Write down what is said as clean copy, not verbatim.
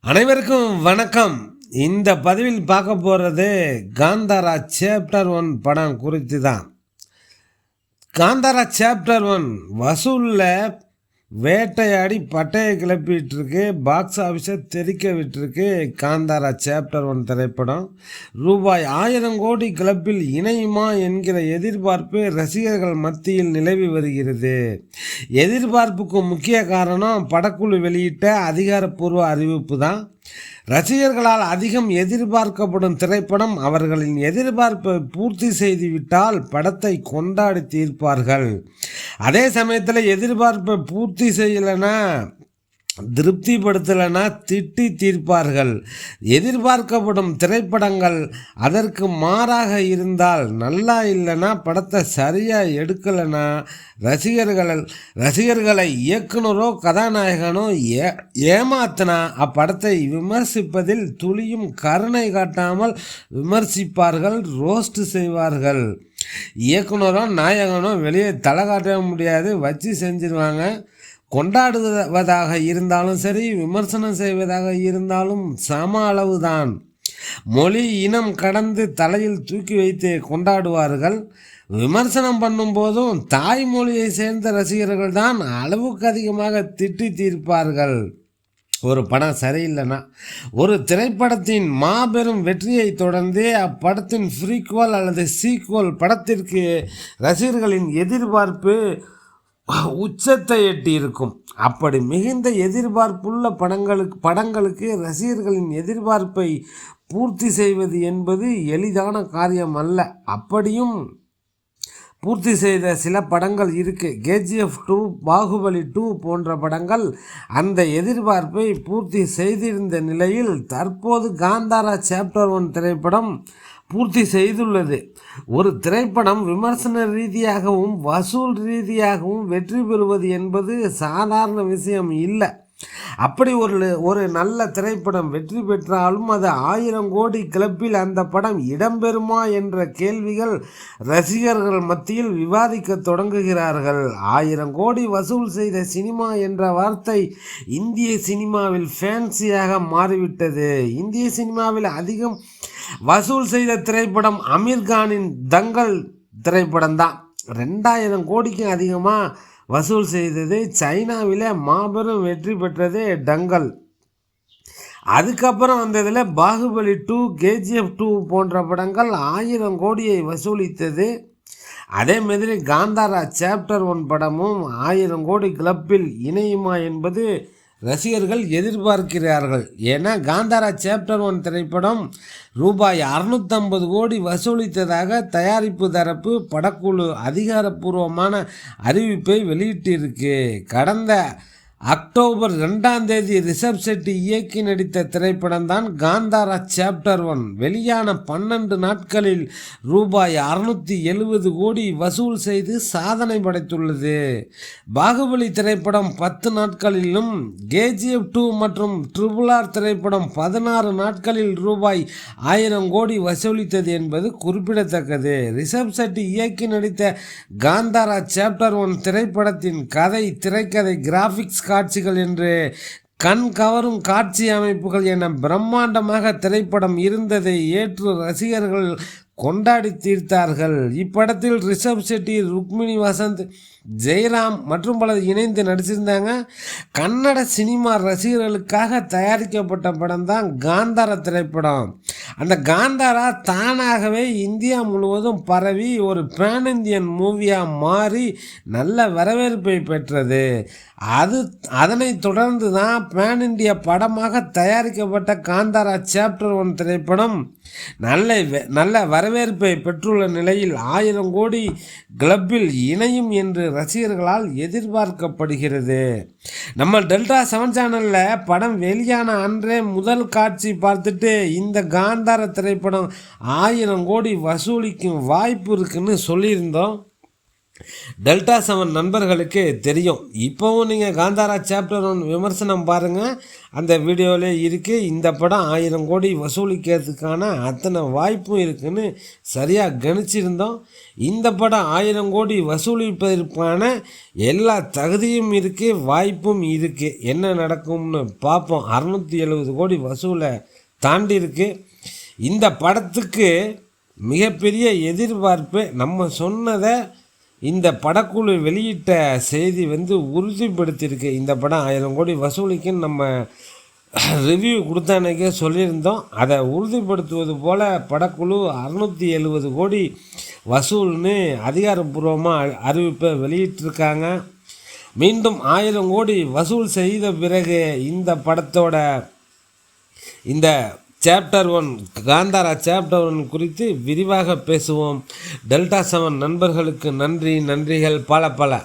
அனைவருக்கும் வணக்கம். இந்த பதிவில் பார்க்க போகிறது காந்தாரா சாப்டர் 1 படம் குறித்து தான். காந்தாரா சாப்டர் 1 வசூலில் வேட்டையாடி பட்டையை கிளப்பிட்டுருக்கு, பாக்ஸ் ஆஃபீஸை தெறிக்க விட்டுருக்கு. காந்தாரா சாப்டர் 1 திரைப்படம் ரூபாய் 1000 கோடி கிளப்பில் இணையுமா என்கிற எதிர்பார்ப்பு ரசிகர்கள் மத்தியில் நிலவி வருகிறது. எதிர்பார்ப்புக்கு முக்கிய காரணம் படக்குழு வெளியிட்ட அதிகாரப்பூர்வ அறிவிப்பு தான். ரசிகர்களால் அதிகம் எதிர்பார்க்கப்படும் திரைப்படம் அவர்களின் எதிர்பார்ப்பை பூர்த்தி செய்துவிட்டால் படத்தை கொண்டாடி தீர்ப்பார்கள். அதே சமயத்தில் எதிர்பார்ப்பை பூர்த்தி செய்யலைன்னா, திருப்திப்படுத்தலைன்னா திட்டி தீர்ப்பார்கள். எதிர்பார்க்கப்படும் திரைப்படங்கள் அதற்கு மாறாக இருந்தால், நல்லா இல்லைன்னா, படத்தை சரியாக எடுக்கலைன்னா ரசிகர்களை இயக்குனரோ கதாநாயகனோ ஏமாத்தினா அப்படத்தை விமர்சிப்பதில் துளியும் கருணை காட்டாமல் விமர்சிப்பார்கள், ரோஸ்ட் செய்வார்கள். இயக்குனரோ நாயகனோ வெளியே தலை காட்ட முடியாது, வச்சு செஞ்சிருவாங்க. கொண்டாடுவதாக இருந்தாலும் சரி, விமர்சனம் செய்வதாக இருந்தாலும் சம அளவுதான். மொழி இனம் கடந்து தலையில் தூக்கி வைத்து கொண்டாடுவார்கள். விமர்சனம் பண்ணும்போதும் தாய்மொழியை சேர்ந்த ரசிகர்கள் தான் அளவுக்கு அதிகமாக திட்டி தீர்ப்பார்கள். ஒரு படம் சரியில்லைன்னா, ஒரு திரைப்படத்தின் மாபெரும் வெற்றியை தொடர்ந்து அப்படத்தின் ப்ரீக்வல் அல்லது சீக்வல் படத்திற்கு ரசிகர்களின் எதிர்பார்ப்பு உச்சத்தை எட்டி இருக்கும். அப்படி மிகுந்த எதிர்பார்ப்புள்ள படங்களுக்கு ரசிகர்களின் எதிர்பார்ப்பை பூர்த்தி செய்வது என்பது எளிதான காரியம் அல்ல. அப்படியும் பூர்த்தி செய்த சில படங்கள் இருக்குது. KGF 2, பாகுபலி 2 போன்ற படங்கள் அந்த எதிர்பார்ப்பை பூர்த்தி செய்திருந்த நிலையில் தற்போது காந்தாரா சாப்டர் 1 திரைப்படம் பூர்த்தி செய்துள்ளது. ஒரு திரைப்படம் விமர்சன ரீதியாகவும் வசூல் ரீதியாகவும் வெற்றி பெறுவது என்பது சாதாரண விஷயம் இல்லை. அப்படி ஒரு நல்ல திரைப்படம் வெற்றி பெற்றாலும் அது 1000 கோடி கிளப்பில் அந்த படம் இடம்பெறுமா என்ற கேள்விகள் ரசிகர்கள் மத்தியில் விவாதிக்க தொடங்குகிறார்கள். 1000 கோடி வசூல் செய்த சினிமா என்ற வார்த்தை இந்திய சினிமாவில் ஃபேன்சியாக மாறிவிட்டது. இந்திய சினிமாவில் அதிகம் வசூல் செய்த திரைப்படம் அமீர்கானின் தங்கல் திரைப்படம் தான். 2000 கோடிக்கு அதிகமாக வசூல் செய்தது. சைனாவில் மாபெரும் வெற்றி பெற்றது டங்கல். அதுக்கப்புறம் வந்ததில் பாகுபலி 2, KGF 2 போன்ற படங்கள் 1000 கோடியை வசூலித்தது. அதே மாதிரி காந்தாரா சாப்டர் 1 படமும் 1000 கோடி கிளப்பில் இணையுமா என்பது ரசிகர்கள் எதிர்பார்க்கிறார்கள். ஏன்னா காந்தாரா சாப்டர் 1 திரைப்படம் ரூபாய் 650 கோடி வசூலித்ததாக தயாரிப்பு தரப்பு படக்குழு அதிகாரப்பூர்வமான அறிவிப்பை வெளியிட்டிருக்கு. கடந்த அக்டோபர் 2 ரிஷப் செட்டி இயக்கி நடித்த திரைப்படம் தான் காந்தாரா சாப்டர் 1. வெளியான 12 நாட்களில் ரூபாய் 670 கோடி வசூல் செய்து சாதனை படைத்துள்ளது. பாகுபலி திரைப்படம் 10 நாட்களிலும், KGF 2 மற்றும் RRR திரைப்படம் 16 நாட்களில் ரூபாய் 1000 கோடி வசூலித்தது என்பது குறிப்பிடத்தக்கது. ரிஷப் செட்டி இயக்கி நடித்த காந்தாரா சாப்டர் 1 திரைப்படத்தின் கதை, திரைக்கதை, கிராஃபிக்ஸ், காட்சிகள் என்று கண் கவரும் காட்சி அமைப்புகள் என பிரம்மாண்டமாக திரைப்படம் இருந்ததை ஏற்று ரசிகர்கள் கொண்டாடி தீர்த்தார்கள். இப்படத்தில் ரிஷப் செட்டி, ருக்மிணி வசந்த், ஜெயராம் மற்றும் பலர் இணைந்து நடிச்சிருந்தாங்க. கன்னட சினிமா ரசிகர்களுக்காக தயாரிக்கப்பட்ட படம் தான் காந்தாரா திரைப்படம். அந்த காந்தாரா தானாகவே இந்தியா முழுவதும் பரவி ஒரு பேன் இந்தியன் மூவியாக மாறி நல்ல வரவேற்பை பெற்றது. அதனைத் தொடர்ந்து தான் பேன் இந்தியா படமாக தயாரிக்கப்பட்ட காந்தாரா சாப்டர் 1 திரைப்படம் நல்ல வரவேற்பை பெற்றுள்ள நிலையில் 1000 கோடி கிளப்பில் இணையும் என்று ரசிகர்களால் எதிர்பார்க்கப்படுகிறது. நம்ம டெல்டா 7 சேனலில் படம் வெளியான அன்றே முதல் காட்சி பார்த்துட்டு இந்த காந்தாரா திரைப்படம் 1000 கோடி வசூலிக்கும் வாய்ப்பு இருக்குன்னு சொல்லியிருந்தோம். டெல்டா 7 நண்பர்களுக்கு தெரியும். இப்போவும் நீங்கள் காந்தாரா சாப்டர் 1 விமர்சனம் பாருங்கள், அந்த வீடியோவிலே இருக்குது. இந்த படம் 1000 கோடி வசூலிக்கிறதுக்கான அத்தனை வாய்ப்பும் இருக்குதுன்னு சரியாக கணிச்சிருந்தோம். இந்த படம் 1000 கோடி வசூலிப்பதற்கான எல்லா தகுதியும் இருக்குது, வாய்ப்பும் இருக்குது. என்ன நடக்கும்னு பார்ப்போம். 670 கோடி வசூலை தாண்டி இருக்கு. இந்த படத்துக்கு மிகப்பெரிய எதிர்பார்ப்பு. நம்ம சொன்னதை இந்த படக்குழு வெளியிட்ட செய்தி உறுதிப்படுத்தியிருக்கு. இந்த படம் 1000 கோடி வசூலிக்குன்னு நம்ம ரிவ்யூ கொடுத்த அன்றைக்கே சொல்லியிருந்தோம். அதை உறுதிப்படுத்துவது போல் படக்குழு 670 கோடி வசூல்னு அதிகாரப்பூர்வமாக அறிவிப்பை வெளியிட்டிருக்காங்க. மீண்டும் 1000 கோடி வசூல் செய்த பிறகு இந்த படத்தோட இந்த சாப்டர் 1 காந்தாரா சாப்டர் 1 குறித்து விரிவாக பேசுவோம். டெல்டா 7 நண்பர்களுக்கு நன்றிகள் பல.